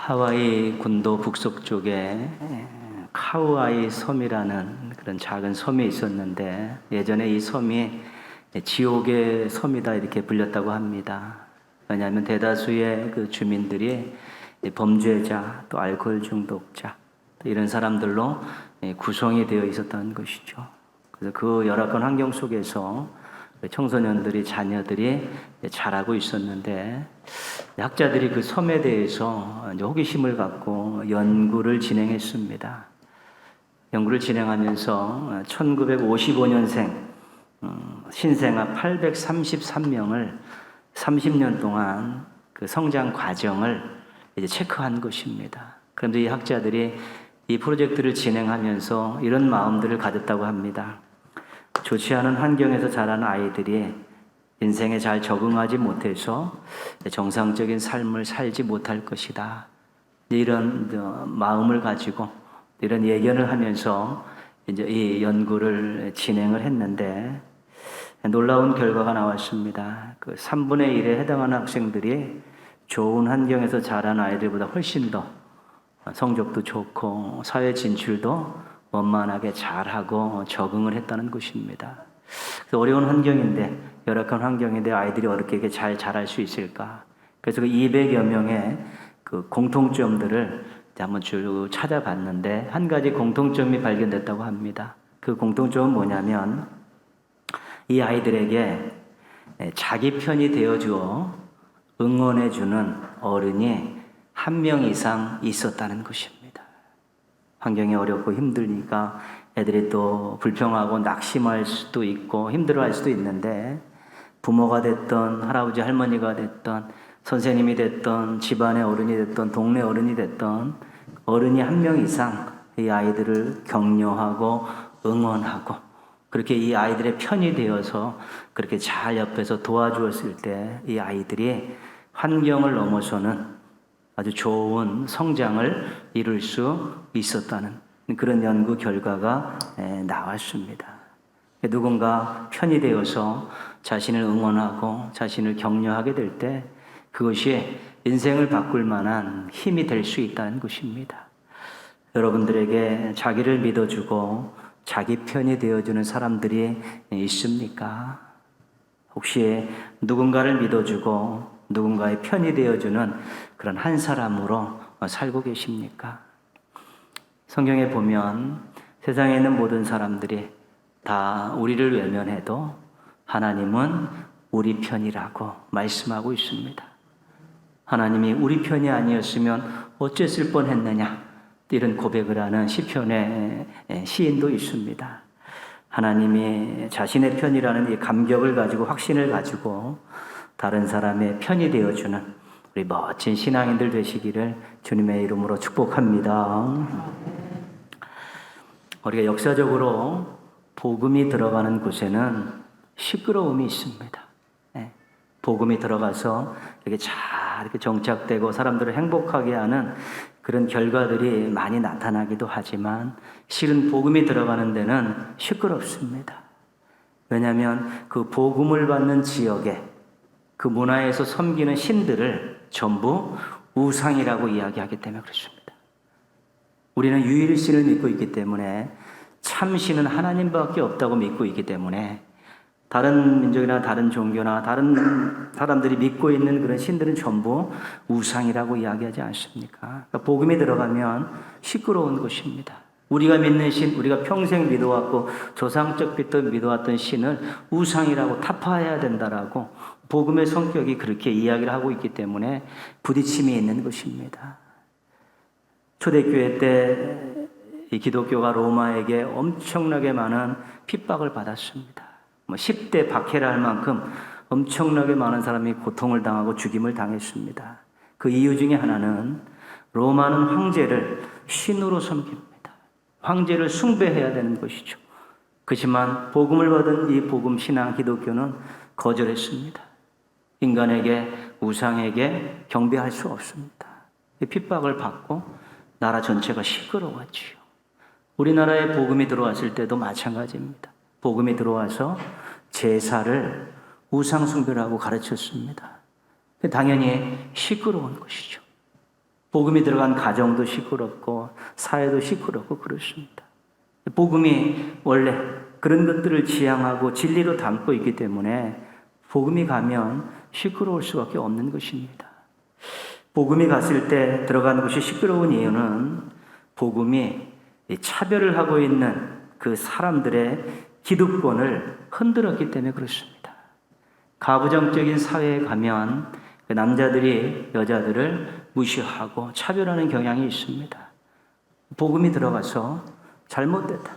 하와이 군도 북서쪽에 카우아이 섬이라는 그런 작은 섬이 있었는데, 예전에 이 섬이 지옥의 섬이다 이렇게 불렸다고 합니다. 왜냐하면 대다수의 그 주민들이 범죄자, 또 알코올 중독자, 또 이런 사람들로 구성이 되어 있었다는 것이죠. 그래서 그 열악한 환경 속에서 청소년들이, 자녀들이 자라고 있었는데, 학자들이 그 섬에 대해서 호기심을 갖고 연구를 진행했습니다. 연구를 진행하면서 1955년생 신생아 833명을 30년 동안 그 성장 과정을 이제 체크한 것입니다. 그런데 이 학자들이 이 프로젝트를 진행하면서 이런 마음들을 가졌다고 합니다. 좋지 않은 환경에서 자란 아이들이 인생에 잘 적응하지 못해서 정상적인 삶을 살지 못할 것이다, 이런 마음을 가지고 이런 예견을 하면서 이제 이 연구를 진행을 했는데, 놀라운 결과가 나왔습니다. 그 3분의 1에 해당하는 학생들이 좋은 환경에서 자란 아이들보다 훨씬 더 성적도 좋고 사회 진출도 원만하게 잘하고 적응을 했다는 것입니다. 그래서 어려운 환경인데, 열악한 환경인데 아이들이 어떻게 잘 자랄 수 있을까? 그래서 그 200여 명의 그 공통점들을 한번 쭉 찾아봤는데, 한 가지 공통점이 발견됐다고 합니다. 그 공통점은 뭐냐면, 이 아이들에게 자기 편이 되어주어 응원해주는 어른이 한 명 이상 있었다는 것입니다. 환경이 어렵고 힘드니까 애들이 또 불평하고 낙심할 수도 있고 힘들어할 수도 있는데, 부모가 됐던 할아버지 할머니가 됐던 선생님이 됐던 집안의 어른이 됐던 동네 어른이 됐던 어른이 한 명 이상 이 아이들을 격려하고 응원하고, 그렇게 이 아이들의 편이 되어서 그렇게 잘 옆에서 도와주었을 때 이 아이들이 환경을 넘어서는 아주 좋은 성장을 이룰 수 있었다는 그런 연구 결과가 나왔습니다. 누군가 편이 되어서 자신을 응원하고 자신을 격려하게 될 때 그것이 인생을 바꿀 만한 힘이 될 수 있다는 것입니다. 여러분들에게 자기를 믿어주고 자기 편이 되어주는 사람들이 있습니까? 혹시 누군가를 믿어주고 누군가의 편이 되어주는 그런 한 사람으로 살고 계십니까? 성경에 보면 세상에 있는 모든 사람들이 다 우리를 외면해도 하나님은 우리 편이라고 말씀하고 있습니다. 하나님이 우리 편이 아니었으면 어쨌을 뻔했느냐, 이런 고백을 하는 시편의 시인도 있습니다. 하나님이 자신의 편이라는 이 감격을 가지고, 확신을 가지고 다른 사람의 편이 되어주는 우리 멋진 신앙인들 되시기를 주님의 이름으로 축복합니다. 우리가 역사적으로 복음이 들어가는 곳에는 시끄러움이 있습니다. 복음이 들어가서 이렇게 정착되고 사람들을 행복하게 하는 그런 결과들이 많이 나타나기도 하지만, 실은 복음이 들어가는 데는 시끄럽습니다. 왜냐하면 그 복음을 받는 지역에 그 문화에서 섬기는 신들을 전부 우상이라고 이야기하기 때문에 그렇습니다. 우리는 유일신을 믿고 있기 때문에, 참신은 하나님밖에 없다고 믿고 있기 때문에, 다른 민족이나 다른 종교나 다른 사람들이 믿고 있는 그런 신들은 전부 우상이라고 이야기하지 않습니까? 그러니까 복음이 들어가면 시끄러운 것입니다. 우리가 믿는 신, 우리가 평생 믿어왔고 조상적부터 믿어왔던 신을 우상이라고 타파해야 된다라고 복음의 성격이 그렇게 이야기를 하고 있기 때문에 부딪힘이 있는 것입니다. 초대교회 때 이 기독교가 로마에게 엄청나게 많은 핍박을 받았습니다. 10대 박해라 할 만큼 엄청나게 많은 사람이 고통을 당하고 죽임을 당했습니다. 그 이유 중에 하나는 로마는 황제를 신으로 섬깁니다. 황제를 숭배해야 되는 것이죠. 그렇지만 복음을 받은 이 복음 신앙 기독교는 거절했습니다. 인간에게, 우상에게 경배할 수 없습니다. 핍박을 받고 나라 전체가 시끄러웠지요. 우리나라에 복음이 들어왔을 때도 마찬가지입니다. 복음이 들어와서 제사를 우상 숭배라고 가르쳤습니다. 당연히 시끄러운 것이죠. 복음이 들어간 가정도 시끄럽고 사회도 시끄럽고 그렇습니다. 복음이 원래 그런 것들을 지향하고 진리로 담고 있기 때문에 복음이 가면 시끄러울 수밖에 없는 것입니다. 복음이 갔을 때 들어가는 것이 시끄러운 이유는 복음이 차별을 하고 있는 그 사람들의 기득권을 흔들었기 때문에 그렇습니다. 가부장적인 사회에 가면 그 남자들이 여자들을 무시하고 차별하는 경향이 있습니다. 복음이 들어가서 잘못됐다.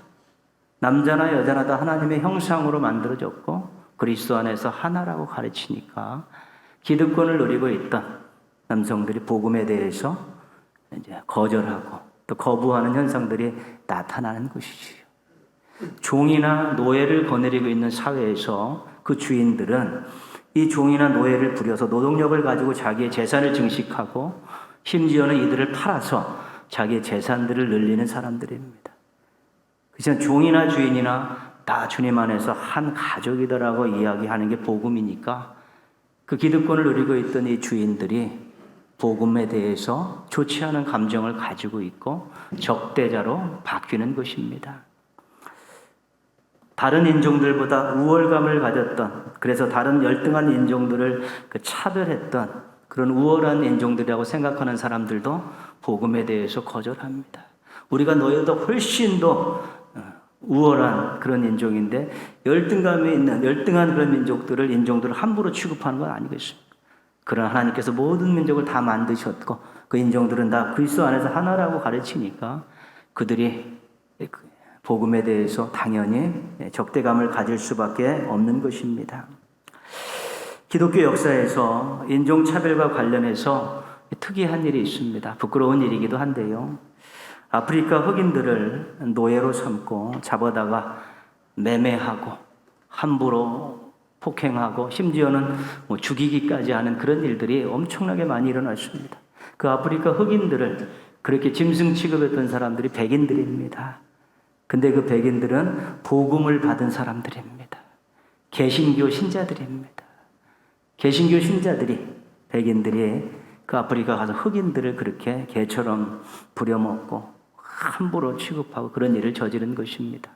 남자나 여자나 다 하나님의 형상으로 만들어졌고 그리스도 안에서 하나라고 가르치니까 기득권을 누리고 있던 남성들이 복음에 대해서 이제 거절하고 또 거부하는 현상들이 나타나는 것이지요. 종이나 노예를 거느리고 있는 사회에서 그 주인들은 이 종이나 노예를 부려서 노동력을 가지고 자기의 재산을 증식하고 심지어는 이들을 팔아서 자기의 재산들을 늘리는 사람들입니다. 그래서 종이나 주인이나 다 주님 안에서 한 가족이다라고 이야기하는 게 복음이니까 그 기득권을 누리고 있던 이 주인들이 복음에 대해서 좋지 않은 감정을 가지고 있고 적대자로 바뀌는 것입니다. 다른 인종들보다 우월감을 가졌던, 그래서 다른 열등한 인종들을 차별했던 그런 우월한 인종들이라고 생각하는 사람들도 복음에 대해서 거절합니다. 우리가 너희보다 훨씬 더 우월한 그런 인종인데 열등감이 있는 열등한 그런 인종들을 함부로 취급하는 건 아니겠습니까? 그러나 하나님께서 모든 민족을 다 만드셨고 그 인종들은 다 그리스도 안에서 하나라고 가르치니까 그들이 복음에 대해서 당연히 적대감을 가질 수밖에 없는 것입니다. 기독교 역사에서 인종차별과 관련해서 특이한 일이 있습니다. 부끄러운 일이기도 한데요. 아프리카 흑인들을 노예로 삼고 잡아다가 매매하고 함부로 폭행하고 심지어는 죽이기까지 하는 그런 일들이 엄청나게 많이 일어났습니다. 그 아프리카 흑인들을 그렇게 짐승 취급했던 사람들이 백인들입니다. 근데 그 백인들은 복음을 받은 사람들입니다. 개신교 신자들입니다. 개신교 신자들이, 백인들이 그 아프리카 가서 흑인들을 그렇게 개처럼 부려먹고 함부로 취급하고 그런 일을 저지른 것입니다.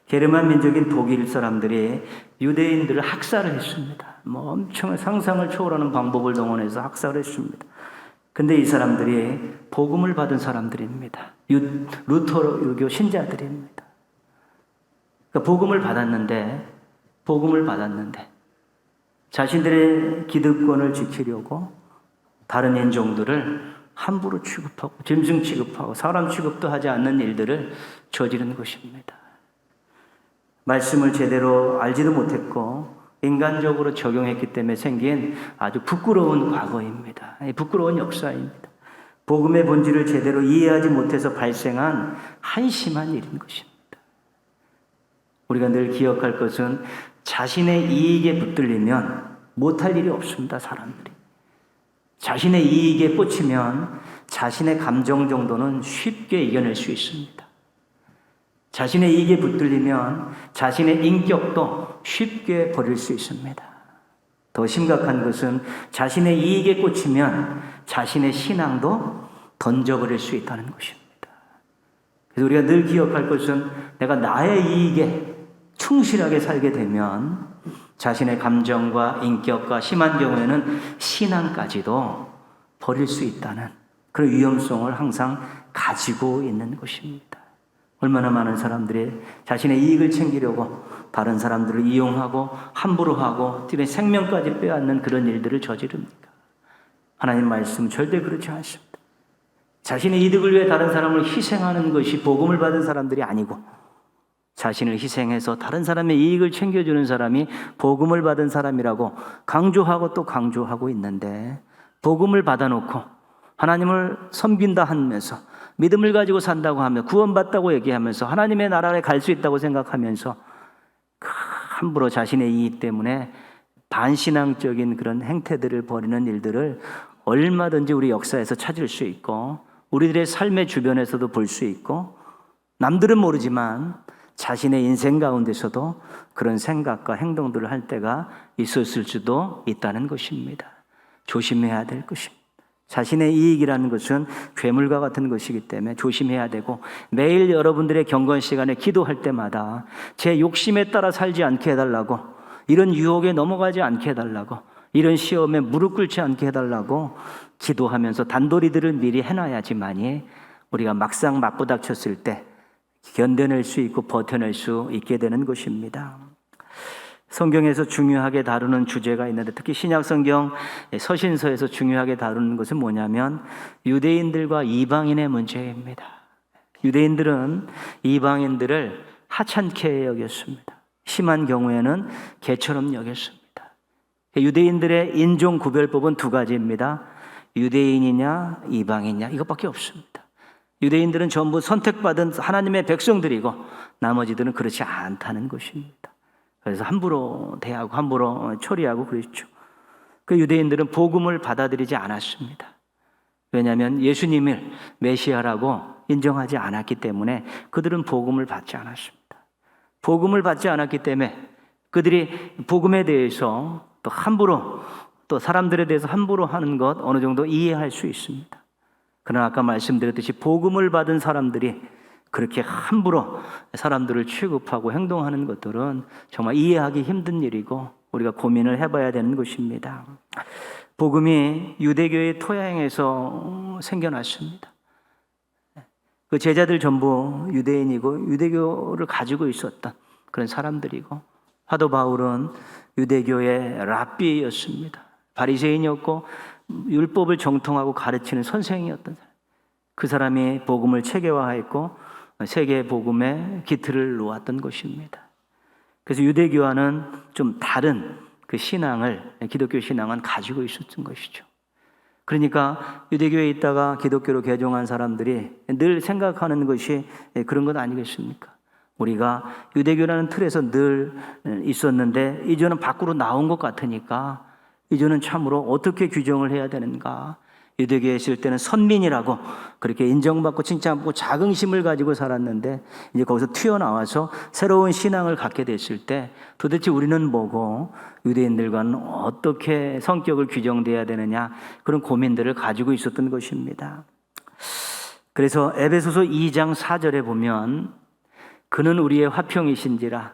게르만 민족인 독일 사람들이 유대인들을 학살을 했습니다. 엄청 상상을 초월하는 방법을 동원해서 학살을 했습니다. 근데 이 사람들이 복음을 받은 사람들입니다. 루터로 유교 신자들입니다. 그러니까 복음을 받았는데 자신들의 기득권을 지키려고 다른 인종들을 함부로 취급하고 짐승 취급하고 사람 취급도 하지 않는 일들을 저지른 것입니다. 말씀을 제대로 알지도 못했고 인간적으로 적용했기 때문에 생긴 아주 부끄러운 과거입니다. 부끄러운 역사입니다. 복음의 본질을 제대로 이해하지 못해서 발생한 한심한 일인 것입니다. 우리가 늘 기억할 것은 자신의 이익에 붙들리면 못할 일이 없습니다. 사람들이. 자신의 이익에 꽂히면 자신의 감정 정도는 쉽게 이겨낼 수 있습니다. 자신의 이익에 붙들리면 자신의 인격도 쉽게 버릴 수 있습니다. 더 심각한 것은 자신의 이익에 꽂히면 자신의 신앙도 던져버릴 수 있다는 것입니다. 그래서 우리가 늘 기억할 것은 내가 나의 이익에 충실하게 살게 되면 자신의 감정과 인격과 심한 경우에는 신앙까지도 버릴 수 있다는 그런 위험성을 항상 가지고 있는 것입니다. 얼마나 많은 사람들이 자신의 이익을 챙기려고 다른 사람들을 이용하고 함부로 하고 뒤에 생명까지 빼앗는 그런 일들을 저지릅니까? 하나님 말씀은 절대 그렇지 않습니다. 자신의 이득을 위해 다른 사람을 희생하는 것이 복음을 받은 사람들이 아니고 자신을 희생해서 다른 사람의 이익을 챙겨주는 사람이 복음을 받은 사람이라고 강조하고 또 강조하고 있는데 복음을 받아놓고 하나님을 섬긴다 하면서 믿음을 가지고 산다고 하며 구원받다고 얘기하면서 하나님의 나라에 갈 수 있다고 생각하면서 함부로 자신의 이익 때문에 반신앙적인 그런 행태들을 벌이는 일들을 얼마든지 우리 역사에서 찾을 수 있고 우리들의 삶의 주변에서도 볼 수 있고 남들은 모르지만 자신의 인생 가운데서도 그런 생각과 행동들을 할 때가 있었을 수도 있다는 것입니다. 조심해야 될 것입니다. 자신의 이익이라는 것은 괴물과 같은 것이기 때문에 조심해야 되고, 매일 여러분들의 경건 시간에 기도할 때마다 제 욕심에 따라 살지 않게 해달라고, 이런 유혹에 넘어가지 않게 해달라고, 이런 시험에 무릎 꿇지 않게 해달라고 기도하면서 단도리들을 미리 해놔야지만이 우리가 막상 맞부닥쳤을 때 견뎌낼 수 있고 버텨낼 수 있게 되는 것입니다. 성경에서 중요하게 다루는 주제가 있는데, 특히 신약성경 서신서에서 중요하게 다루는 것은 뭐냐면 유대인들과 이방인의 문제입니다. 유대인들은 이방인들을 하찮게 여겼습니다. 심한 경우에는 개처럼 여겼습니다. 유대인들의 인종구별법은 두 가지입니다. 유대인이냐 이방인이냐, 이것밖에 없습니다. 유대인들은 전부 선택받은 하나님의 백성들이고 나머지들은 그렇지 않다는 것입니다. 그래서 함부로 대하고 함부로 처리하고 그랬죠. 그 유대인들은 복음을 받아들이지 않았습니다. 왜냐하면 예수님을 메시아라고 인정하지 않았기 때문에 그들은 복음을 받지 않았습니다. 복음을 받지 않았기 때문에 그들이 복음에 대해서 또 함부로, 또 사람들에 대해서 함부로 하는 것 어느 정도 이해할 수 있습니다. 그러나 아까 말씀드렸듯이 복음을 받은 사람들이 그렇게 함부로 사람들을 취급하고 행동하는 것들은 정말 이해하기 힘든 일이고 우리가 고민을 해봐야 되는 것입니다. 복음이 유대교의 토양에서 생겨났습니다. 그 제자들 전부 유대인이고 유대교를 가지고 있었던 그런 사람들이고, 사도 바울은 유대교의 랍비였습니다. 바리새인이었고 율법을 정통하고 가르치는 선생이었던 사람. 그 사람이 복음을 체계화했고 세계 복음의 기틀을 놓았던 것입니다. 그래서 유대교와는 좀 다른 그 신앙을, 기독교 신앙은 가지고 있었던 것이죠. 그러니까 유대교에 있다가 기독교로 개종한 사람들이 늘 생각하는 것이 그런 것 아니겠습니까? 우리가 유대교라는 틀에서 늘 있었는데 이제는 밖으로 나온 것 같으니까 이제는 참으로 어떻게 규정을 해야 되는가? 유대교에 있을 때는 선민이라고 그렇게 인정받고 칭찬받고 자긍심을 가지고 살았는데, 이제 거기서 튀어나와서 새로운 신앙을 갖게 됐을 때 도대체 우리는 뭐고 유대인들과는 어떻게 성격을 규정돼야 되느냐, 그런 고민들을 가지고 있었던 것입니다. 그래서 에베소서 2장 4절에 보면 그는 우리의 화평이신지라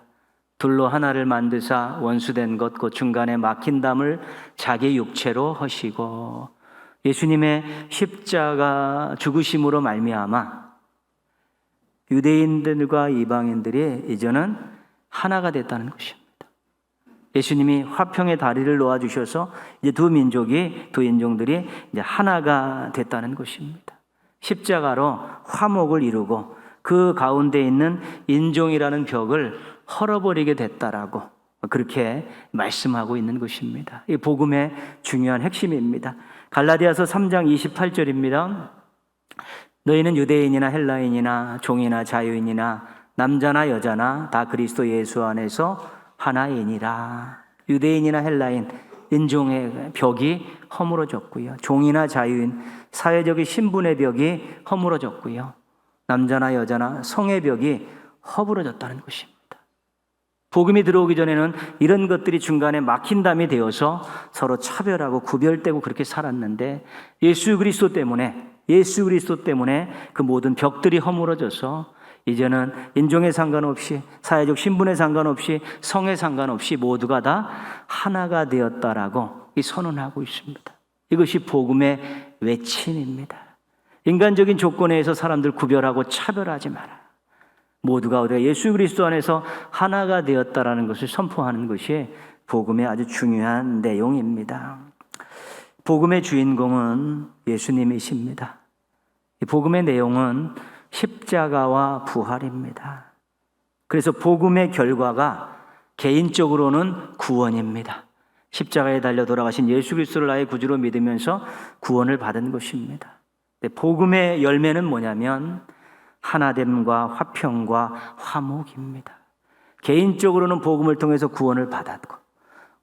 둘로 하나를 만드사 원수된 것 곧 중간에 막힌 담을 자기 육체로 하시고, 예수님의 십자가 죽으심으로 말미암아 유대인들과 이방인들이 이제는 하나가 됐다는 것입니다. 예수님이 화평의 다리를 놓아주셔서 이제 두 인종들이 이제 하나가 됐다는 것입니다. 십자가로 화목을 이루고 그 가운데 있는 인종이라는 벽을 헐어버리게 됐다라고 그렇게 말씀하고 있는 것입니다. 이 복음의 중요한 핵심입니다. 갈라디아서 3장 28절입니다. 너희는 유대인이나 헬라인이나 종이나 자유인이나 남자나 여자나 다 그리스도 예수 안에서 하나이니라. 유대인이나 헬라인, 인종의 벽이 허물어졌고요. 종이나 자유인, 사회적인 신분의 벽이 허물어졌고요. 남자나 여자나 성의 벽이 허물어졌다는 것입니다. 복음이 들어오기 전에는 이런 것들이 중간에 막힌 담이 되어서 서로 차별하고 구별되고 그렇게 살았는데, 예수 그리스도 때문에 그 모든 벽들이 허물어져서 이제는 인종에 상관없이, 사회적 신분에 상관없이, 성에 상관없이 모두가 다 하나가 되었다라고 선언하고 있습니다. 이것이 복음의 외침입니다. 인간적인 조건에서 사람들 구별하고 차별하지 마라. 모두가 우리가 예수 그리스도 안에서 하나가 되었다라는 것을 선포하는 것이 복음의 아주 중요한 내용입니다. 복음의 주인공은 예수님이십니다. 이 복음의 내용은 십자가와 부활입니다. 그래서 복음의 결과가 개인적으로는 구원입니다. 십자가에 달려 돌아가신 예수 그리스도를 나의 구주로 믿으면서 구원을 받은 것입니다. 복음의 열매는 뭐냐면 하나됨과 화평과 화목입니다. 개인적으로는 복음을 통해서 구원을 받았고,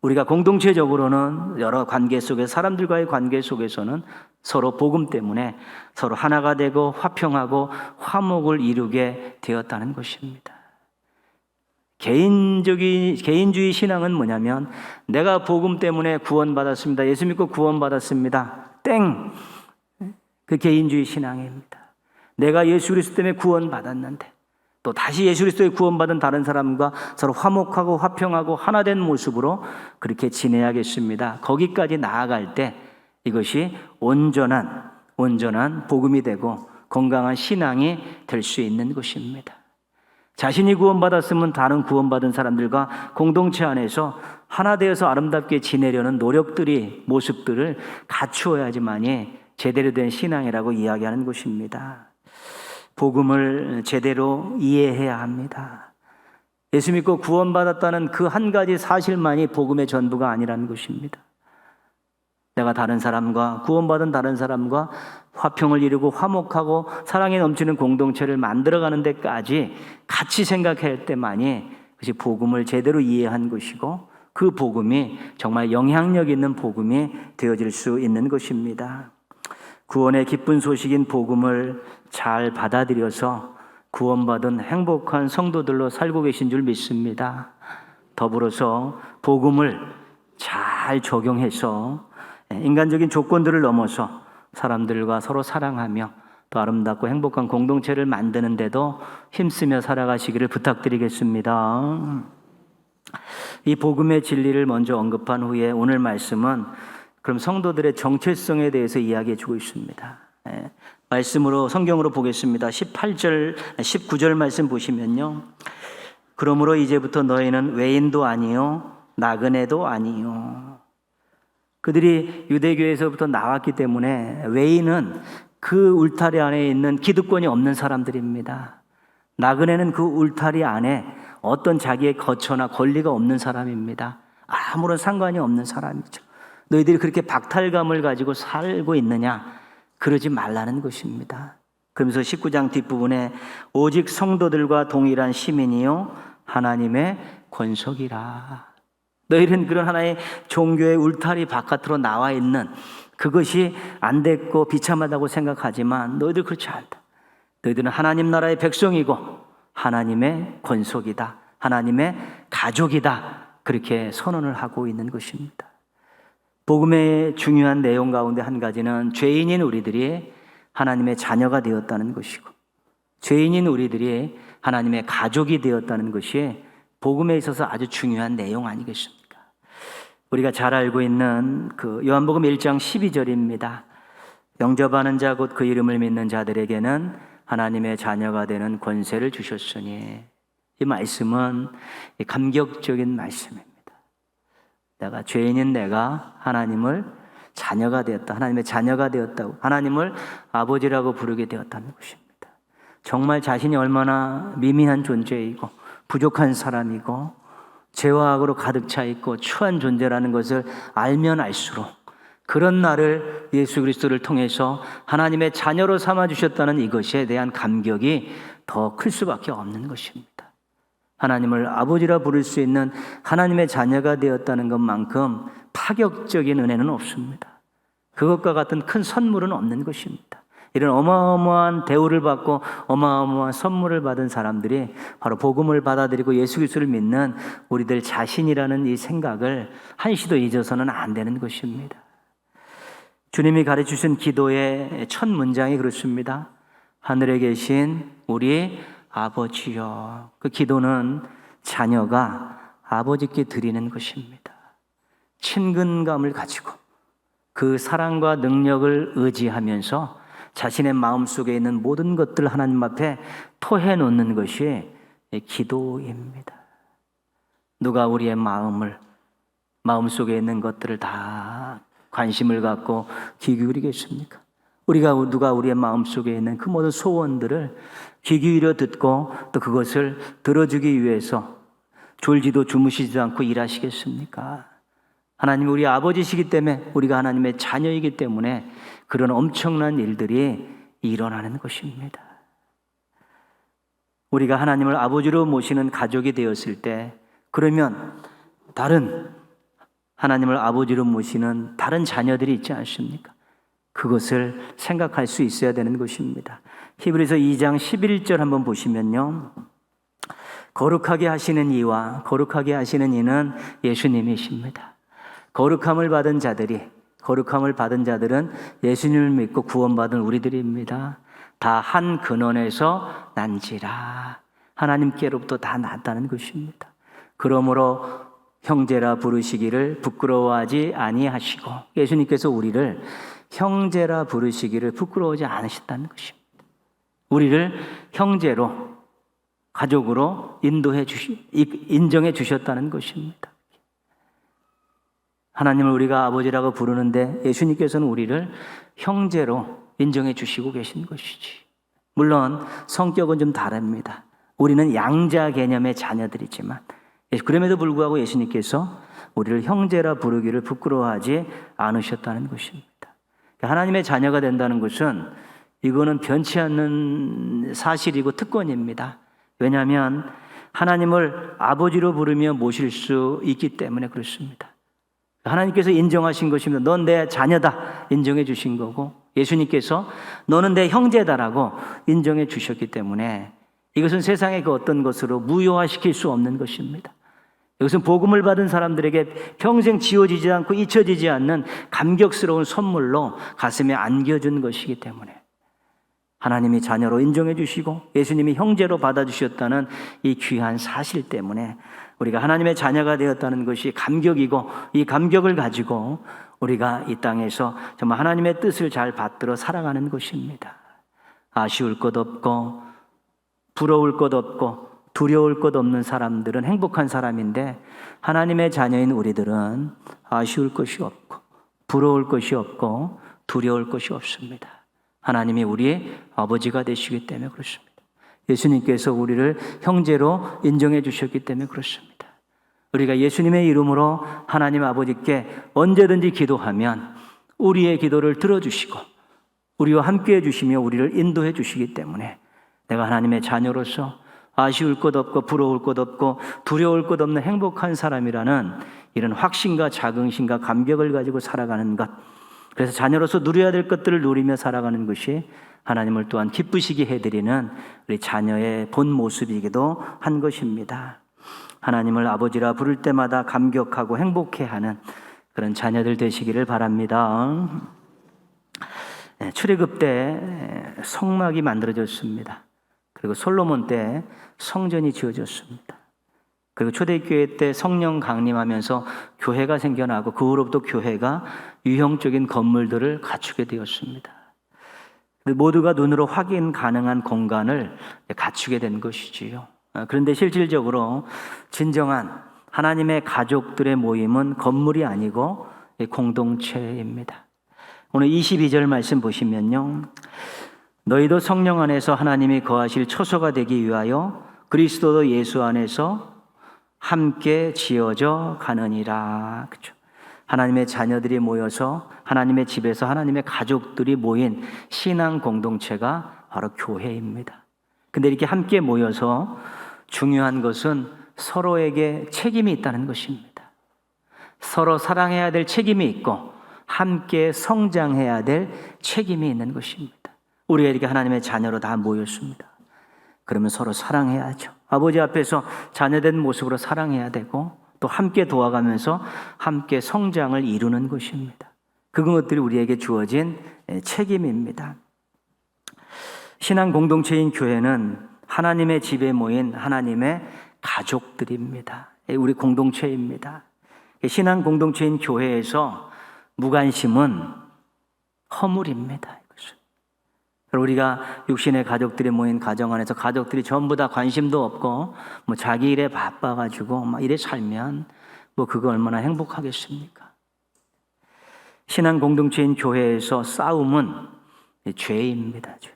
우리가 공동체적으로는 여러 관계 속에, 사람들과의 관계 속에서는 서로 복음 때문에 서로 하나가 되고 화평하고 화목을 이루게 되었다는 것입니다. 개인주의 신앙은 뭐냐면 내가 복음 때문에 구원받았습니다. 예수 믿고 구원받았습니다. 땡! 그 개인주의 신앙입니다. 내가 예수 그리스도 때문에 구원받았는데 또 다시 예수 그리스도에 구원받은 다른 사람과 서로 화목하고 화평하고 하나 된 모습으로 그렇게 지내야겠습니다. 거기까지 나아갈 때 이것이 온전한 복음이 되고 건강한 신앙이 될 수 있는 것입니다. 자신이 구원받았으면 다른 구원받은 사람들과 공동체 안에서 하나 되어서 아름답게 지내려는 모습들을 갖추어야지만이 제대로 된 신앙이라고 이야기하는 것입니다. 복음을 제대로 이해해야 합니다. 예수 믿고 구원받았다는 그 한 가지 사실만이 복음의 전부가 아니라는 것입니다. 내가 구원받은 다른 사람과 화평을 이루고 화목하고 사랑에 넘치는 공동체를 만들어가는 데까지 같이 생각할 때만이 그것이 복음을 제대로 이해한 것이고 그 복음이 정말 영향력 있는 복음이 되어질 수 있는 것입니다. 구원의 기쁜 소식인 복음을 잘 받아들여서 구원받은 행복한 성도들로 살고 계신 줄 믿습니다. 더불어서 복음을 잘 적용해서 인간적인 조건들을 넘어서 사람들과 서로 사랑하며 또 아름답고 행복한 공동체를 만드는 데도 힘쓰며 살아가시기를 부탁드리겠습니다. 이 복음의 진리를 먼저 언급한 후에 오늘 말씀은 그럼 성도들의 정체성에 대해서 이야기해 주고 있습니다. 말씀으로 성경으로 보겠습니다. 19절 말씀 보시면요. 그러므로 이제부터 너희는 외인도 아니요 나그네도 아니요. 그들이 유대교에서부터 나왔기 때문에 외인은 그 울타리 안에 있는 기득권이 없는 사람들입니다. 나그네는 그 울타리 안에 어떤 자기의 거처나 권리가 없는 사람입니다. 아무런 상관이 없는 사람이죠. 너희들이 그렇게 박탈감을 가지고 살고 있느냐? 그러지 말라는 것입니다. 그러면서 19장 뒷부분에 오직 성도들과 동일한 시민이요 하나님의 권속이라. 너희는 그런 하나의 종교의 울타리 바깥으로 나와 있는 그것이 안 됐고 비참하다고 생각하지만 너희들 그렇지 않다. 너희들은 하나님 나라의 백성이고 하나님의 권속이다. 하나님의 가족이다. 그렇게 선언을 하고 있는 것입니다. 복음의 중요한 내용 가운데 한 가지는 죄인인 우리들이 하나님의 자녀가 되었다는 것이고 죄인인 우리들이 하나님의 가족이 되었다는 것이 복음에 있어서 아주 중요한 내용 아니겠습니까? 우리가 잘 알고 있는 그 요한복음 1장 12절입니다. 영접하는 자 곧 그 이름을 믿는 자들에게는 하나님의 자녀가 되는 권세를 주셨으니 이 말씀은 감격적인 말씀입니다. 죄인인 내가 하나님을 자녀가 되었다. 하나님의 자녀가 되었다고. 하나님을 아버지라고 부르게 되었다는 것입니다. 정말 자신이 얼마나 미미한 존재이고 부족한 사람이고 죄와 악으로 가득 차 있고 추한 존재라는 것을 알면 알수록 그런 나를 예수 그리스도를 통해서 하나님의 자녀로 삼아주셨다는 이것에 대한 감격이 더 클 수밖에 없는 것입니다. 하나님을 아버지라 부를 수 있는 하나님의 자녀가 되었다는 것만큼 파격적인 은혜는 없습니다. 그것과 같은 큰 선물은 없는 것입니다. 이런 어마어마한 대우를 받고 어마어마한 선물을 받은 사람들이 바로 복음을 받아들이고 예수 그리스도를 믿는 우리들 자신이라는 이 생각을 한시도 잊어서는 안 되는 것입니다. 주님이 가르치신 기도의 첫 문장이 그렇습니다. 하늘에 계신 우리 아버지여. 그 기도는 자녀가 아버지께 드리는 것입니다. 친근감을 가지고 그 사랑과 능력을 의지하면서 자신의 마음속에 있는 모든 것들 하나님 앞에 토해 놓는 것이 기도입니다. 누가 우리의 마음속에 있는 것들을 다 관심을 갖고 귀 기울이겠습니까? 누가 우리의 마음속에 있는 그 모든 소원들을 귀 기울여 듣고 또 그것을 들어주기 위해서 졸지도 주무시지도 않고 일하시겠습니까? 하나님이 우리 아버지시기 때문에 우리가 하나님의 자녀이기 때문에 그런 엄청난 일들이 일어나는 것입니다. 우리가 하나님을 아버지로 모시는 가족이 되었을 때 그러면 다른 하나님을 아버지로 모시는 다른 자녀들이 있지 않습니까? 그것을 생각할 수 있어야 되는 것입니다. 히브리서 2장 11절 한번 보시면요. 거룩하게 하시는 이와 거룩하게 하시는 이는 예수님이십니다. 거룩함을 받은 자들이 거룩함을 받은 자들은 예수님을 믿고 구원받은 우리들입니다. 다 한 근원에서 난지라. 하나님께로부터 다 났다는 것입니다. 그러므로 형제라 부르시기를 부끄러워하지 아니하시고, 예수님께서 우리를 형제라 부르시기를 부끄러워하지 않으셨다는 것입니다. 우리를 형제로, 가족으로 인정해 주셨다는 것입니다. 하나님을 우리가 아버지라고 부르는데 예수님께서는 우리를 형제로 인정해 주시고 계신 것이지. 물론 성격은 좀 다릅니다. 우리는 양자 개념의 자녀들이지만 그럼에도 불구하고 예수님께서 우리를 형제라 부르기를 부끄러워하지 않으셨다는 것입니다. 하나님의 자녀가 된다는 것은 이거는 변치 않는 사실이고 특권입니다. 왜냐하면 하나님을 아버지로 부르며 모실 수 있기 때문에 그렇습니다. 하나님께서 인정하신 것입니다. 넌 내 자녀다 인정해 주신 거고, 예수님께서 너는 내 형제다라고 인정해 주셨기 때문에 이것은 세상의 그 어떤 것으로 무효화시킬 수 없는 것입니다. 이것은 복음을 받은 사람들에게 평생 지워지지 않고 잊혀지지 않는 감격스러운 선물로 가슴에 안겨준 것이기 때문에 하나님이 자녀로 인정해 주시고 예수님이 형제로 받아주셨다는 이 귀한 사실 때문에 우리가 하나님의 자녀가 되었다는 것이 감격이고, 이 감격을 가지고 우리가 이 땅에서 정말 하나님의 뜻을 잘 받들어 살아가는 것입니다. 아쉬울 것 없고 부러울 것 없고 두려울 것 없는 사람들은 행복한 사람인데, 하나님의 자녀인 우리들은 아쉬울 것이 없고 부러울 것이 없고 두려울 것이 없습니다. 하나님이 우리의 아버지가 되시기 때문에 그렇습니다. 예수님께서 우리를 형제로 인정해 주셨기 때문에 그렇습니다. 우리가 예수님의 이름으로 하나님 아버지께 언제든지 기도하면 우리의 기도를 들어주시고 우리와 함께 해주시며 우리를 인도해 주시기 때문에 내가 하나님의 자녀로서 아쉬울 것 없고 부러울 것 없고 두려울 것 없는 행복한 사람이라는 이런 확신과 자긍심과 감격을 가지고 살아가는 것, 그래서 자녀로서 누려야 될 것들을 누리며 살아가는 것이 하나님을 또한 기쁘시게 해드리는 우리 자녀의 본 모습이기도 한 것입니다. 하나님을 아버지라 부를 때마다 감격하고 행복해하는 그런 자녀들 되시기를 바랍니다. 출애굽 때 성막이 만들어졌습니다. 그리고 솔로몬 때 성전이 지어졌습니다. 그리고 초대교회 때 성령 강림하면서 교회가 생겨나고 그 후로부터 교회가 유형적인 건물들을 갖추게 되었습니다. 모두가 눈으로 확인 가능한 공간을 갖추게 된 것이지요. 그런데 실질적으로 진정한 하나님의 가족들의 모임은 건물이 아니고 공동체입니다. 오늘 22절 말씀 보시면요, 너희도 성령 안에서 하나님이 거하실 초소가 되기 위하여 그리스도 예수 안에서 함께 지어져 가느니라. 그렇죠? 하나님의 자녀들이 모여서 하나님의 집에서 하나님의 가족들이 모인 신앙 공동체가 바로 교회입니다. 근데 이렇게 함께 모여서 중요한 것은 서로에게 책임이 있다는 것입니다. 서로 사랑해야 될 책임이 있고 함께 성장해야 될 책임이 있는 것입니다. 우리가 이렇게 하나님의 자녀로 다 모였습니다. 그러면 서로 사랑해야죠. 아버지 앞에서 자녀된 모습으로 사랑해야 되고 또 함께 도와가면서 함께 성장을 이루는 것입니다. 그것들이 우리에게 주어진 책임입니다. 신앙 공동체인 교회는 하나님의 집에 모인 하나님의 가족들입니다. 우리 공동체입니다. 신앙 공동체인 교회에서 무관심은 허물입니다. 우리가 육신의 가족들이 모인 가정 안에서 가족들이 전부 다 관심도 없고 뭐 자기 일에 바빠가지고 막 이래 살면 뭐 그거 얼마나 행복하겠습니까? 신앙 공동체인 교회에서 싸움은 죄입니다. 죄.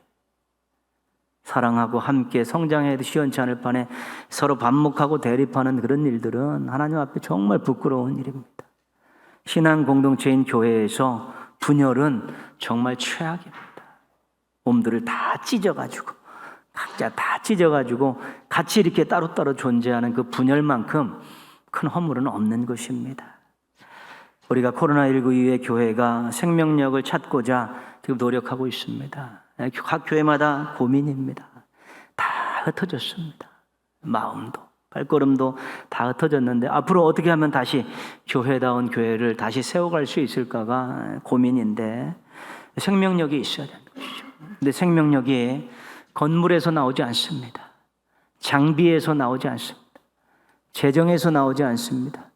사랑하고 함께 성장해도 시원치 않을 판에 서로 반목하고 대립하는 그런 일들은 하나님 앞에 정말 부끄러운 일입니다. 신앙 공동체인 교회에서 분열은 정말 최악입니다. 몸들을 다 찢어가지고 각자 다 찢어가지고 같이 이렇게 따로따로 존재하는 그 분열만큼 큰 허물은 없는 것입니다. 우리가 코로나19 이후에 교회가 생명력을 찾고자 지금 노력하고 있습니다. 각 교회마다 고민입니다. 다 흩어졌습니다. 마음도 발걸음도 다 흩어졌는데 앞으로 어떻게 하면 다시 교회다운 교회를 다시 세워갈 수 있을까가 고민인데 생명력이 있어야 되는 것이죠. 근데 생명력이 건물에서 나오지 않습니다. 장비에서 나오지 않습니다. 재정에서 나오지 않습니다.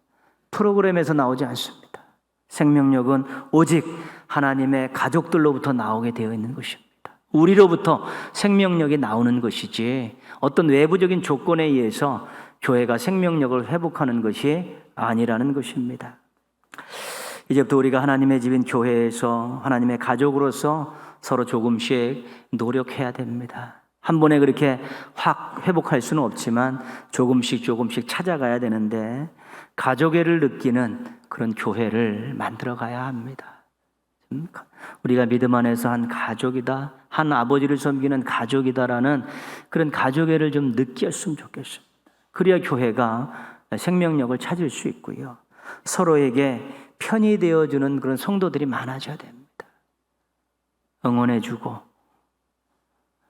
프로그램에서 나오지 않습니다. 생명력은 오직 하나님의 가족들로부터 나오게 되어 있는 것입니다. 우리로부터 생명력이 나오는 것이지 어떤 외부적인 조건에 의해서 교회가 생명력을 회복하는 것이 아니라는 것입니다. 이제부터 우리가 하나님의 집인 교회에서 하나님의 가족으로서 서로 조금씩 노력해야 됩니다. 한 번에 그렇게 확 회복할 수는 없지만 조금씩 찾아가야 되는데 가족애를 느끼는 그런 교회를 만들어 가야 합니다. 우리가 믿음 안에서 한 가족이다, 한 아버지를 섬기는 가족이다라는 그런 가족애를 좀 느꼈으면 좋겠습니다. 그래야 교회가 생명력을 찾을 수 있고요. 서로에게 편이 되어주는 그런 성도들이 많아져야 됩니다. 응원해주고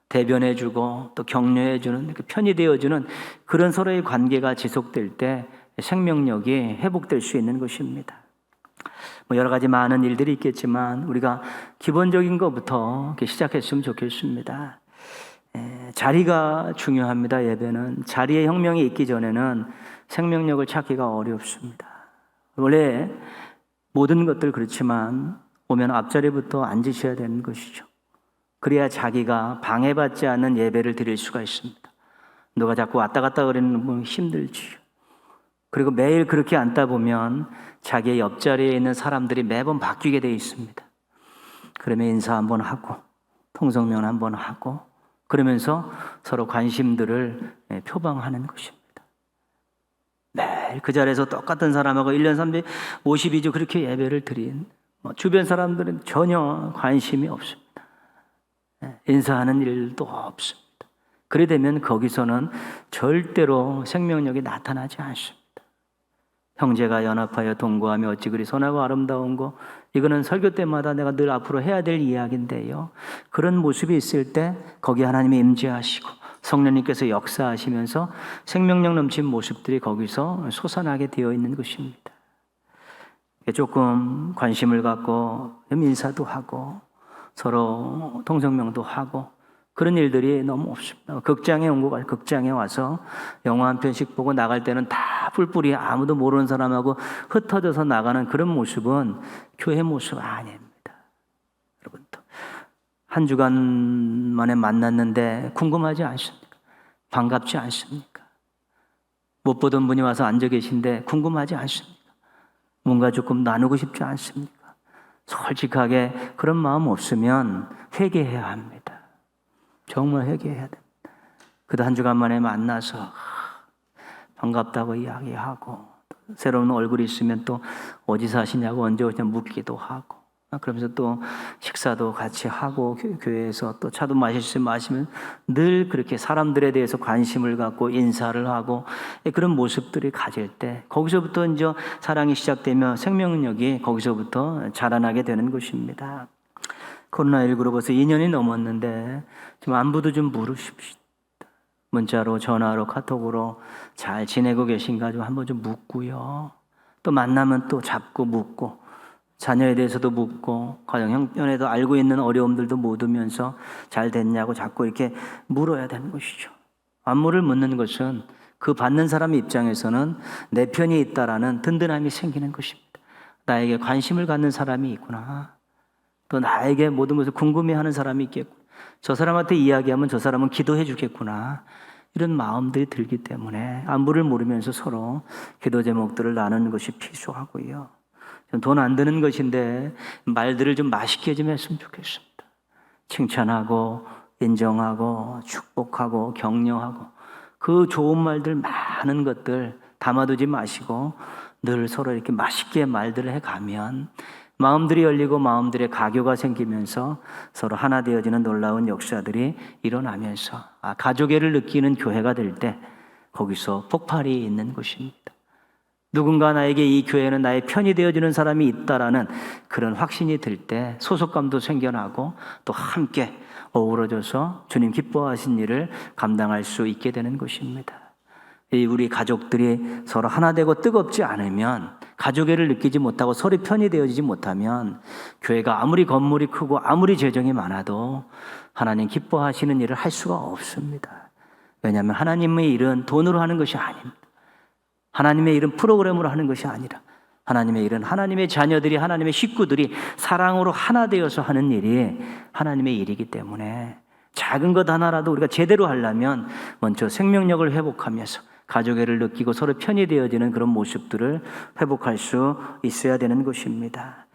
대변해주고 또 격려해주는, 편이 되어주는 그런 서로의 관계가 지속될 때 생명력이 회복될 수 있는 것입니다. 여러 가지 많은 일들이 있겠지만 우리가 기본적인 것부터 시작했으면 좋겠습니다. 자리가 중요합니다. 예배는 자리의 혁명이 있기 전에는 생명력을 찾기가 어렵습니다. 원래 모든 것들 그렇지만 오면 앞자리부터 앉으셔야 되는 것이죠. 그래야 자기가 방해받지 않는 예배를 드릴 수가 있습니다. 누가 자꾸 왔다 갔다 그러는 건 힘들지요. 그리고 매일 그렇게 앉다 보면 자기의 옆자리에 있는 사람들이 매번 바뀌게 되어 있습니다. 그러면 인사 한번 하고 통성명 한번 하고 그러면서 서로 관심들을 표방하는 것입니다. 매일 그 자리에서 똑같은 사람하고 1년 352주 그렇게 예배를 드린 주변 사람들은 전혀 관심이 없습니다. 인사하는 일도 없습니다. 그래 되면 거기서는 절대로 생명력이 나타나지 않습니다. 형제가 연합하여 동거하며 어찌 그리 선하고 아름다운 거, 이거는 설교 때마다 내가 늘 앞으로 해야 될 이야기인데요. 그런 모습이 있을 때 거기 하나님이 임재하시고 성령님께서 역사하시면서 생명력 넘친 모습들이 거기서 솟아나게 되어 있는 것입니다. 조금 관심을 갖고 인사도 하고 서로 통성명도 하고 그런 일들이 너무 없습니다. 극장에 온 거 같아요. 극장에 와서 영화 한 편씩 보고 나갈 때는 다 뿔뿔이 아무도 모르는 사람하고 흩어져서 나가는 그런 모습은 교회 모습 아닙니다. 여러분, 한 주간 만에 만났는데 궁금하지 않습니까? 반갑지 않습니까? 못 보던 분이 와서 앉아 계신데 궁금하지 않습니까? 뭔가 조금 나누고 싶지 않습니까? 솔직하게 그런 마음 없으면 회개해야 합니다. 정말 회개해야 됩니다. 그도 한 주간 만에 만나서 반갑다고 이야기하고 새로운 얼굴이 있으면 또 어디 사시냐고 언제 오냐 묻기도 하고 그러면서 또 식사도 같이 하고 교회에서 또 차도 마실 수 마시면 늘 그렇게 사람들에 대해서 관심을 갖고 인사를 하고 그런 모습들이 가질 때 거기서부터 이제 사랑이 시작되며 생명력이 거기서부터 자라나게 되는 것입니다. 코로나19로 벌써 2년이 넘었는데 좀 안부도 좀 물으십시다. 문자로 전화로 카톡으로 잘 지내고 계신가 좀 한번 좀 묻고요. 또 만나면 또 잡고 묻고 자녀에 대해서도 묻고 가정 형편에도 알고 있는 어려움들도 묻으면서 잘 됐냐고 자꾸 이렇게 물어야 되는 것이죠. 안부를 묻는 것은 그 받는 사람 입장에서는 내 편이 있다라는 든든함이 생기는 것입니다. 나에게 관심을 갖는 사람이 있구나. 또 나에게 모든 것을 궁금해하는 사람이 있겠구나. 저 사람한테 이야기하면 저 사람은 기도해 주겠구나. 이런 마음들이 들기 때문에 안부를 물으면서 서로 기도 제목들을 나누는 것이 필요하고요. 돈 안 드는 것인데 말들을 좀 맛있게 좀 했으면 좋겠습니다. 칭찬하고 인정하고 축복하고 격려하고 그 좋은 말들 많은 것들 담아두지 마시고 늘 서로 이렇게 맛있게 말들을 해가면 마음들이 열리고 마음들의 가교가 생기면서 서로 하나 되어지는 놀라운 역사들이 일어나면서 가족애를 느끼는 교회가 될 때 거기서 폭발이 있는 것입니다. 누군가 나에게 이 교회는 나의 편이 되어주는 사람이 있다라는 그런 확신이 들 때 소속감도 생겨나고 또 함께 어우러져서 주님 기뻐하신 일을 감당할 수 있게 되는 것입니다. 우리 가족들이 서로 하나 되고 뜨겁지 않으면, 가족애를 느끼지 못하고 서로 편이 되어지지 못하면 교회가 아무리 건물이 크고 아무리 재정이 많아도 하나님 기뻐하시는 일을 할 수가 없습니다. 왜냐하면 하나님의 일은 돈으로 하는 것이 아닙니다. 하나님의 일은 프로그램으로 하는 것이 아니라 하나님의 일은 하나님의 자녀들이, 하나님의 식구들이 사랑으로 하나 되어서 하는 일이 하나님의 일이기 때문에 작은 것 하나라도 우리가 제대로 하려면 먼저 생명력을 회복하면서 가족애를 느끼고 서로 편이 되어지는 그런 모습들을 회복할 수 있어야 되는 것입니다.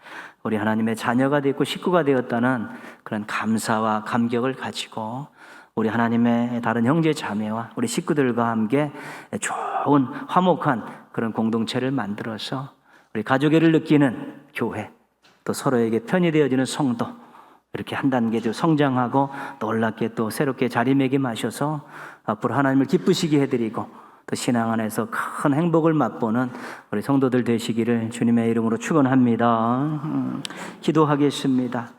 우리 하나님의 자녀가 되었고 식구가 되었다는 그런 감사와 감격을 가지고 우리 하나님의 다른 형제 자매와 우리 식구들과 함께 좋은 화목한 그런 공동체를 만들어서 우리 가족애를 느끼는 교회, 또 서로에게 편이 되어지는 성도, 이렇게 한 단계 더 성장하고 놀랍게 또 새롭게 자리매김하셔서 앞으로 하나님을 기쁘시게 해드리고 또 신앙 안에서 큰 행복을 맛보는 우리 성도들 되시기를 주님의 이름으로 축원합니다. 기도하겠습니다.